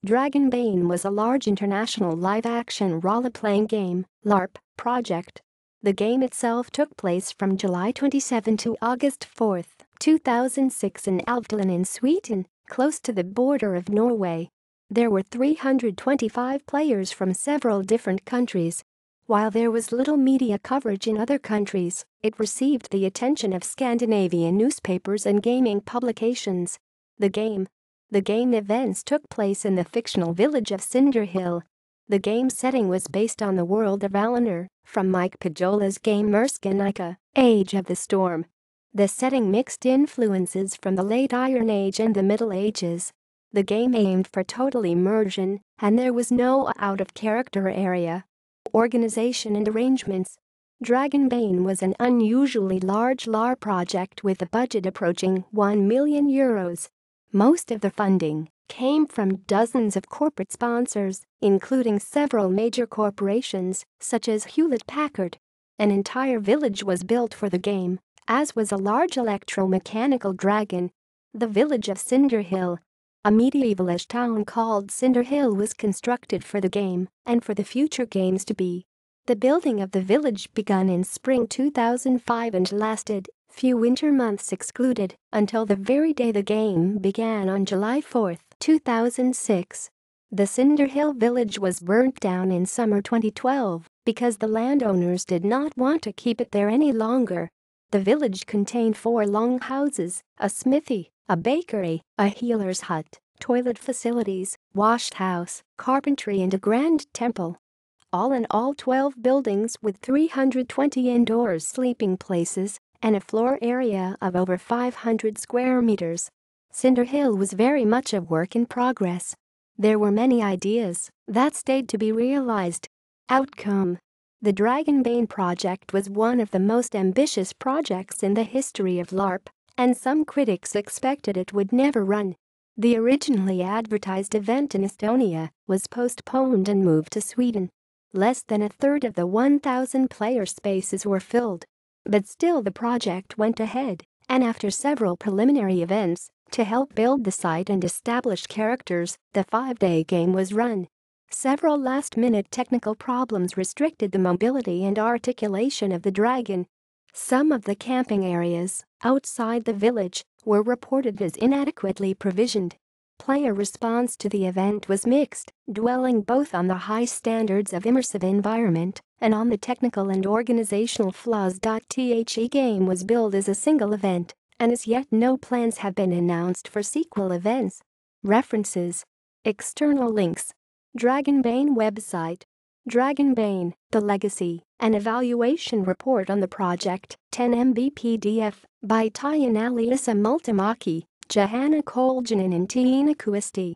Dragonbane was a large international live-action role-playing game (LARP) project. The game itself took place from July 27 to August 4, 2006 in Älvdalen in Sweden, close to the border of Norway. There were 325 players from several different countries. While there was little media coverage in other countries, it received the attention of Scandinavian newspapers and gaming publications. The game events took place in the fictional village of Cinderhill. The game setting was based on the world of Valinor, from Mike Pajola's game Merskanika, Age of the Storm. The setting mixed influences from the late Iron Age and the Middle Ages. The game aimed for total immersion, and there was no out-of-character area. Organization and arrangements. Dragonbane was an unusually large LARP project with a budget approaching €1 million. Most of the funding came from dozens of corporate sponsors, including several major corporations, such as Hewlett-Packard. An entire village was built for the game, as was a large electromechanical dragon. The village of Cinderhill, a medievalish town called Cinderhill, was constructed for the game and for the future games to be. The building of the village began in spring 2005 and lasted, few winter months excluded, until the very day the game began on July 4, 2006. The Cinderhill village was burnt down in summer 2012 because the landowners did not want to keep it there any longer. The village contained 4 longhouses, a smithy, a bakery, a healer's hut, toilet facilities, wash house, carpentry and a grand temple. All in all 12 buildings with 320 indoor sleeping places and a floor area of over 500 square meters. Cinderhill was very much a work in progress. There were many ideas that stayed to be realized. Outcome: the Dragonbane project was one of the most ambitious projects in the history of LARP, and some critics expected it would never run. The originally advertised event in Estonia was postponed and moved to Sweden. Less than a third of the 1,000 player spaces were filled. But still the project went ahead, and after several preliminary events to help build the site and establish characters, the 5-day game was run. Several last-minute technical problems restricted the mobility and articulation of the dragon. Some of the camping areas outside the village were reported as inadequately provisioned. Player response to the event was mixed, dwelling both on the high standards of immersive environment and on the technical and organizational flaws. The game was billed as a single event, and as yet no plans have been announced for sequel events. References. External links. Dragonbane website. Dragonbane, The Legacy, an evaluation report on the project, 10 MB PDF, by Tian Aliasa Multimaki, Johanna Koljanen and Tiina Kuisti.